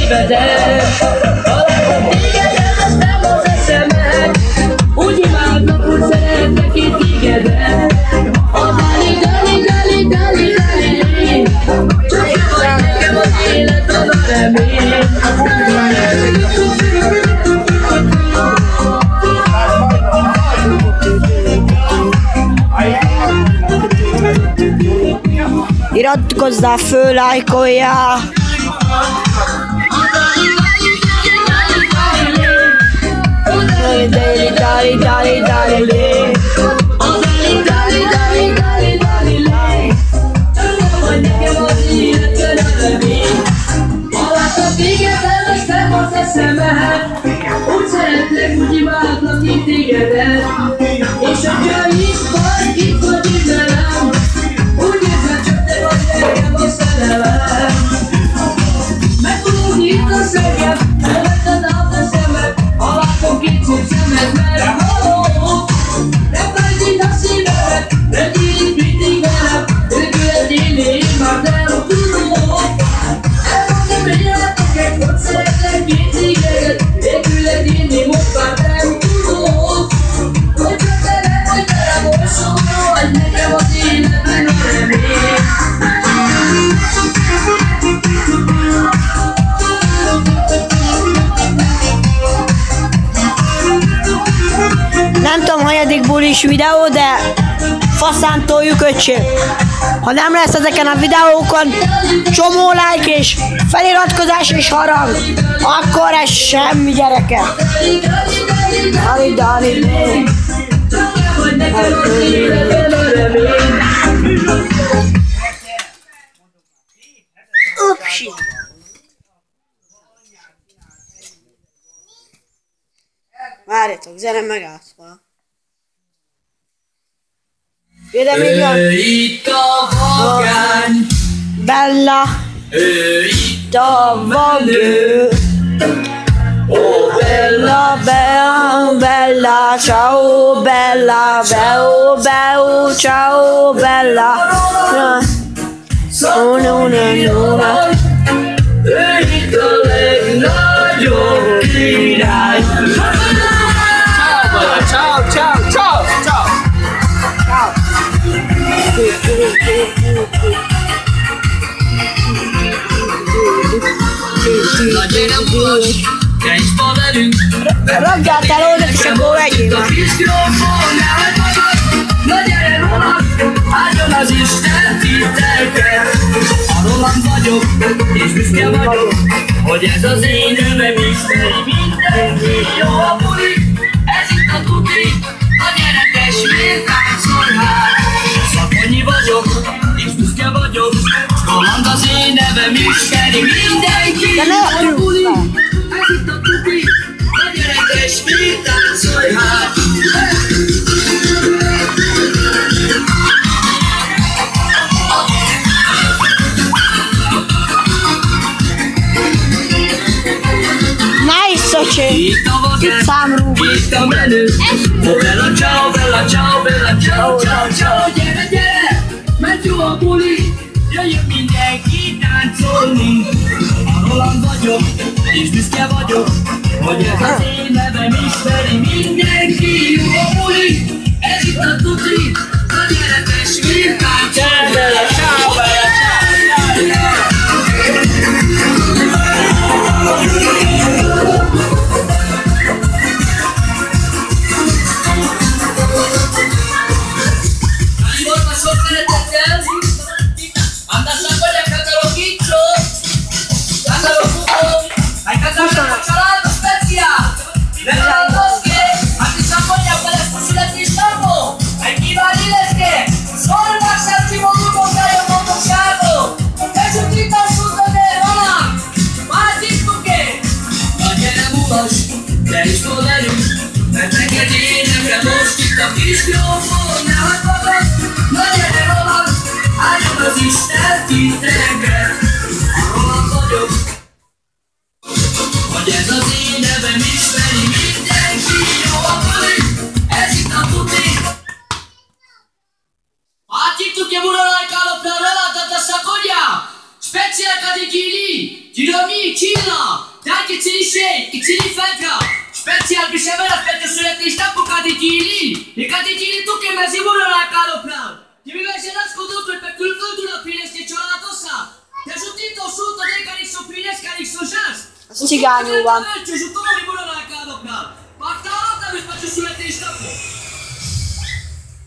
szívedet. Találom tégedet, aztán az eszemet. Úgy imádnak, úgy szeretnek itt tégedet. A dali, dali, dali, dali, dali. Csak te vagy nekem az élet, az a remény. Iratkozzál föl, lájkoljál! Dali, dali, dali, dali, dali, dali. Úgy szeretlek, úgy imádlak itt tégedet. És hogyha itt vagy itt velem. Úgy érzem, csak te vagy nekem a szerelem. Megfogod itt a szegem, elvetted át a szemed. Ha látom két szép szemed, mert hallom. Ne felejtsd a szívedet, mert így mindig velem. Nélküled élni én már nem tudom. Elmondom életek, hogy szeretlek két tégedet. Nélküled élni most már nem tudom. Hogy csak te nem vagy velem, oly szomorú vagy nekem az életben a remény. Nem tudom, hanyadik bulis videó, de faszán toljuk, öcsém. Ha nem lesz ezeken a videókon csomó like és feliratkozás és harang, akkor ez semmi, gyerekek. Dali, dali, dali. Upsi. Várjatok, zene megállszva. Ide még van. Itt a vagány. Bella. Itt a vagő. Oh Bella, Bella, Bella, ciao Bella, Beo, Beo, ciao Bella. Oh, no, no, no. Itt a legnagyobb király. Ciao, ciao, ciao, ciao. Na gyere mulas, te is ma velünk. Ragjál oda, és akkor vegyél már. Na gyere Roland, áldjon az Isten titeket. A Roland vagyok, és büszke vagyok, hogy ez az én nevem isteni mindenki. Jó a buli, ez itt a tuti, na gyere testvér, táncolj hát. Szakonyi vagyok, és büszke vagyok, Roland az én nevem isteni mindenki. Jó a buli, ez itt a tuti, na gyere testvér, táncolj hát. Nice, öcsém. Itt számrúg. Itt a menő. Oh bella ciao, bella ciao, bella ciao, ciao, ciao. Gyere, gyere, mert jó a buli. Jöjjön mindenki táncolni. A Roland vagyok, és büszke vagyok, hogy ez az én nevem ismeri mindenki. Jó a buli, ez itt a tuti. Na gyere testvér, táncolni. Bella ciao, bella ciao, ciao. Isten titeket, a Roland vagyok, hogy ez Csilla! Dai che ce li sei, che ce li fai! Special piaceva l'aspetto sulla testa per cadigili! I cadigili tu che mi si vogliono la calopra! Ti mi vai a nascosto per quel fondo una pile che c'ho la tossa! Ti ho sentito sotto dei carico pile carico jazz! Cigánó van. Ci sono tutti i vogliono la calopra! Ma talvolta mi faccio sulla testa!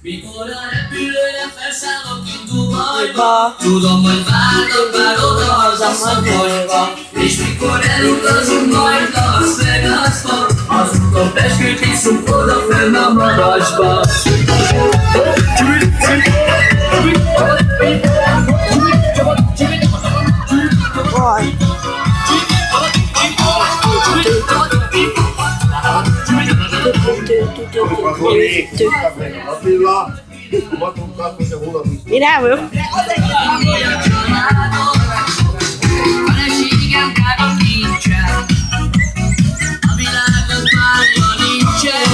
Mikor a repülőre felszállok kint Dubajba, tudom, hogy várnak már oda az a Szabolcsba. És mikor elutazunk majd Las Vegasba, azután Peskőt iszunk oda fenn a magasba. Mira, bro. Feleségem károm nincsen, a világon párja nincsen.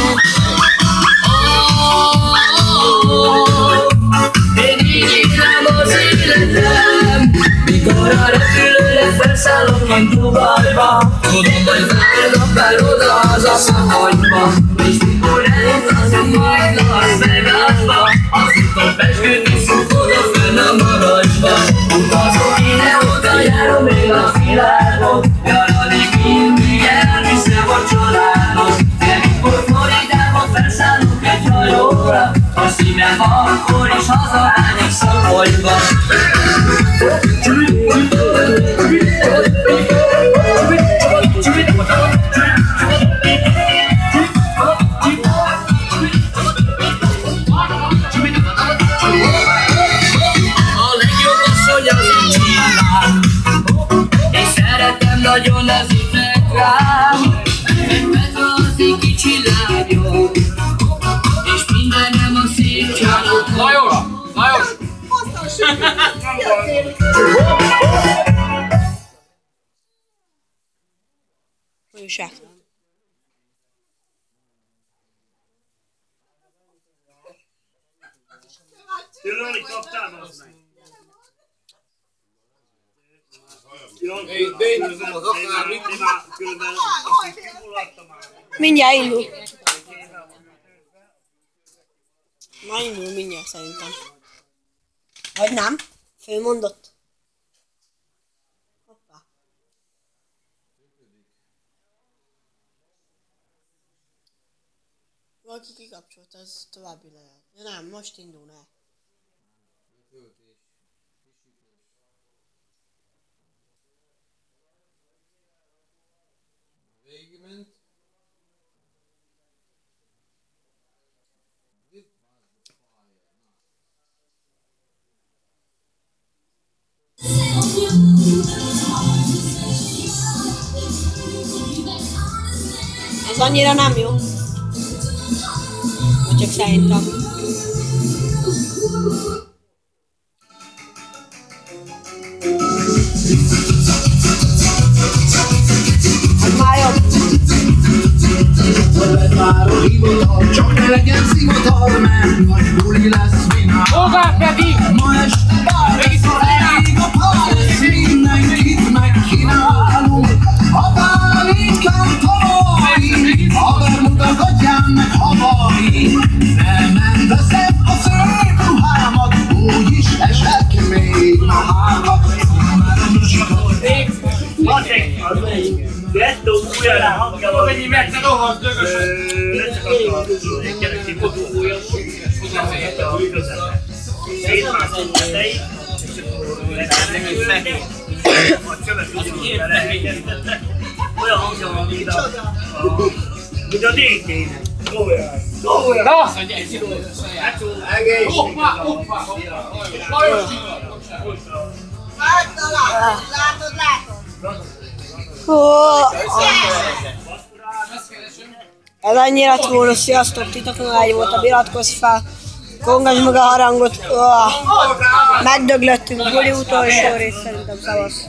Én így élem az életem, mikor a repülőre felszállok majd Dubajba. Tudom, hogy várnak már oda az a Szabolcsba. És mikor elutazom majd Las Vegasba, azután Peskőt iszunk oda fenn a magasba. Utazom ide-oda, járom én a világon, nyaralni mindig elviszem a családot. De mikor Floridába felszállunk egy hajóra, a szívem akkor is hazavágyik Szabolcsba. Nagyon ezütnek rám, egy Petrazi kicsi lányom, és mindenem a szép családom. Lajos! Lajos! Újság. Tőle kaptál, az meg. Mindjárt indul. Már indul mindjárt szerintem. Vagy nem? Fölmondott. Hoppá. Valaki kikapcsolt, az további lehet. Ja nem, most indul el. Végigment. Ez annyira nem jó. Vagy csak szerintem. Már jobb. Csak ne legyen szivatar, mert nagy buli lesz vinár. Hova pedig? Ma este elég a pályás, mindenkit megkínálunk. A pálinkám tavalyi, a vermutak atyám meg Hawaii. Nem veszem a szép ruhámat, úgyis esek még mahámat. Már a muzsikor. Gettó újjára hangja, mennyi mert rohadt dögös. Egy kereszti bodógója, a közepet. Szétmászott tetejét, és akkor letennek a csövet úgy belehelyeztettek. Olyan hangja van, mint a DT-nek. Na azt mondja, egy jó. Hoppá, hoppá, hoppá. Lajos! Látod. Ez annyira lett volna, sziasztok, titokon egy volt a iratkozz fel, kongasd meg a harangot, megdöglöttünk, buli utolsó rész szerintem, szavasz.